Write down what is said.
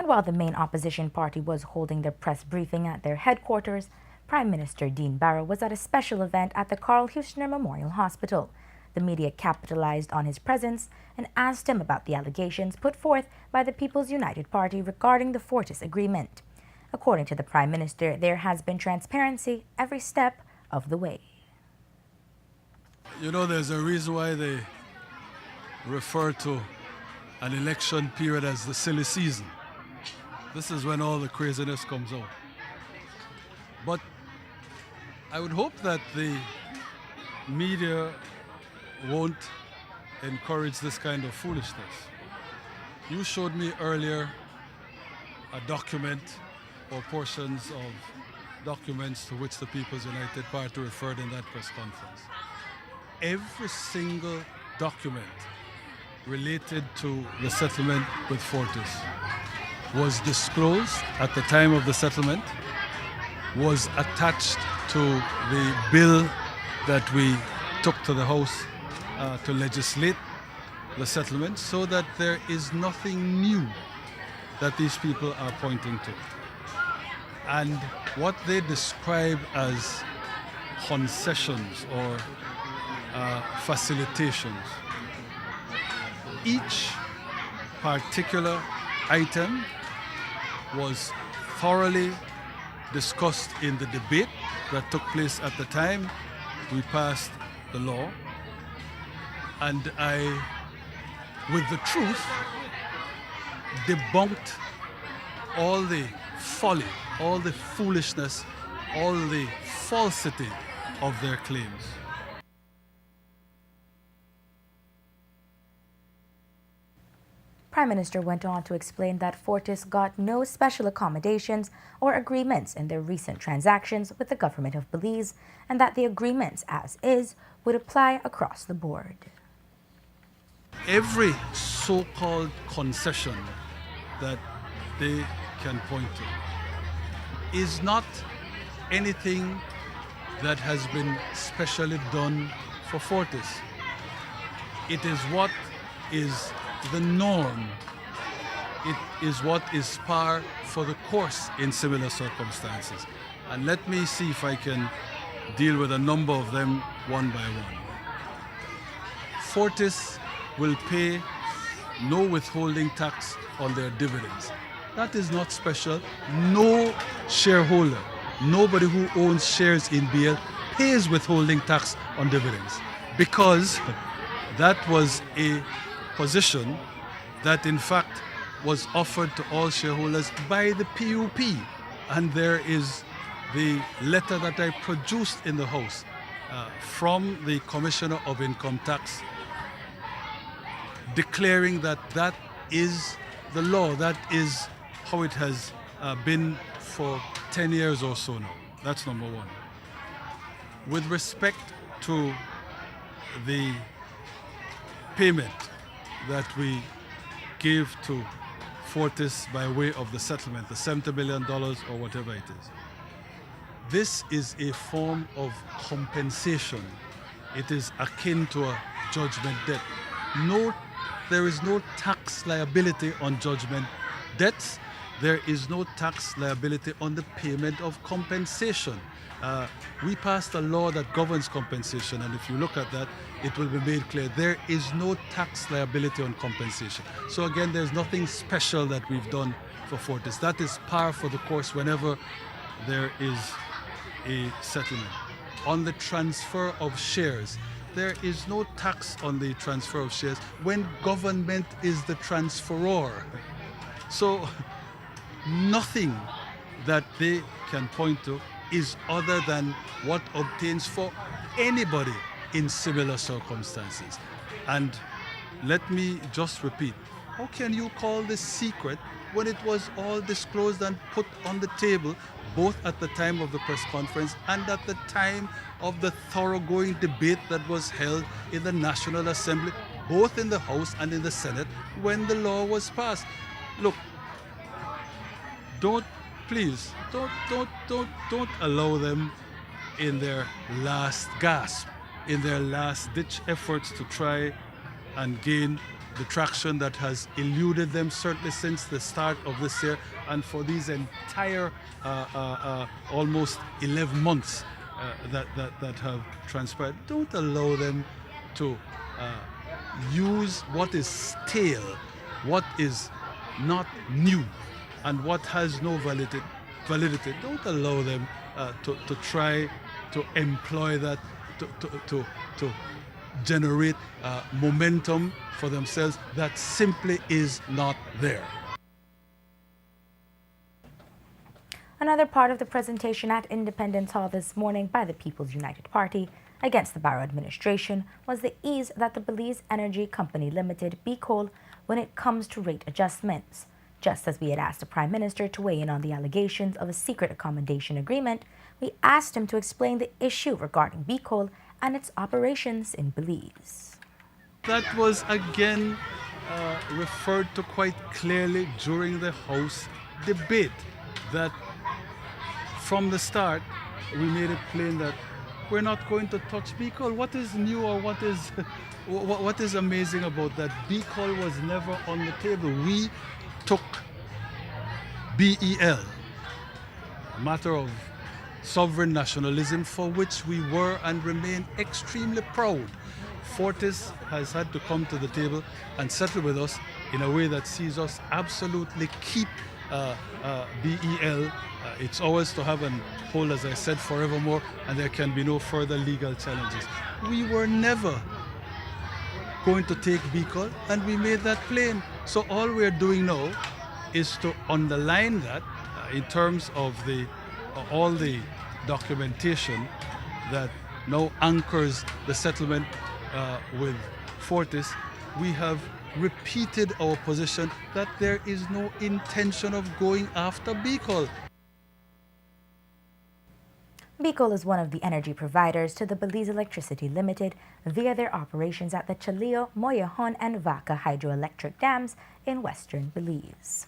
while the main opposition party was holding their press briefing at their headquarters, Prime Minister Dean Barrow was at a special event at the Carl Huchner Memorial Hospital. The media capitalized on his presence and asked him about the allegations put forth by the People's United Party regarding the Fortis agreement. According to the Prime Minister, there has been transparency every step of the way. You know, there's a reason why they refer to an election period as the silly season. This is when all the craziness comes out. But I would hope that the media won't encourage this kind of foolishness. You showed me earlier a document or portions of documents to which the People's United Party referred in that press conference. Every single document related to the settlement with Fortis was disclosed at the time of the settlement, was attached to the bill that we took to the House to legislate the settlement, so that there is nothing new that these people are pointing to. And what they describe as concessions or facilitations, each particular item was thoroughly discussed in the debate that took place at the time we passed the law. And I, with the truth, debunked all the folly, all the foolishness, all the falsity of their claims. Prime Minister went on to explain that Fortis got no special accommodations or agreements in their recent transactions with the government of Belize, and that the agreements as is would apply across the board. Every so-called concession that they can point to is not anything that has been specially done for Fortis. It is what is the norm. It is what is par for the course in similar circumstances. And let me see if I can deal with a number of them one by one. Fortis will pay no withholding tax on their dividends. That is not special. No shareholder, nobody who owns shares in BL pays withholding tax on dividends, because that was a position that in fact was offered to all shareholders by the PUP. And there is the letter that I produced in the House from the Commissioner of Income Tax, declaring that that is the law, that is how it has been for 10 years or so now. That's number one. With respect to the payment that we gave to Fortis by way of the settlement, the $70 million or whatever it is, this is a form of compensation. It is akin to a judgment debt. There is no tax liability on judgment debts. There is no tax liability on the payment of compensation. We passed a law that governs compensation, and if you look at that, it will be made clear there is no tax liability on compensation. So again, there's nothing special that we've done for Fortis. That is par for the course whenever there is a settlement. On the transfer of shares, there is no tax on the transfer of shares when government is the transferor. So nothing that they can point to is other than what obtains for anybody in similar circumstances. And let me just repeat, how can you call this secret when it was all disclosed and put on the table, both at the time of the press conference and at the time of the thoroughgoing debate that was held in the National Assembly, both in the House and in the Senate, when the law was passed? Look, don't allow them in their last gasp, in their last ditch efforts to try and gain detraction that has eluded them certainly since the start of this year, and for these entire almost 11 months that have transpired. Don't allow them to use what is stale, what is not new, and what has no validity. Don't allow them to try to employ that to generate momentum for themselves that simply is not there. Another part of the presentation at Independence Hall this morning by the People's United Party against the Barrow administration was the ease that the Belize Energy Company Limited, BCOL, when it comes to rate adjustments. Just as we had asked the Prime Minister to weigh in on the allegations of a secret accommodation agreement, we asked him to explain the issue regarding BCOL and its operations in Belize. That was again referred to quite clearly during the House debate, that from the start we made it plain that we're not going to touch BCOL. What is new or what is amazing about that? BCOL was never on the table. We took BEL, a matter of sovereign nationalism for which we were and remain extremely proud. Fortis has had to come to the table and settle with us in a way that sees us absolutely keep BEL. It's ours to have and hold, as I said, forevermore, and there can be no further legal challenges. We were never going to take BCOL, and we made that plain. So all we're doing now is to underline that in terms of all the documentation that now anchors the settlement with Fortis. We have repeated our position that there is no intention of going after BCOL. BCOL is one of the energy providers to the Belize Electricity Limited via their operations at the Chaleo, Moyahon, and Vaca hydroelectric dams in western Belize.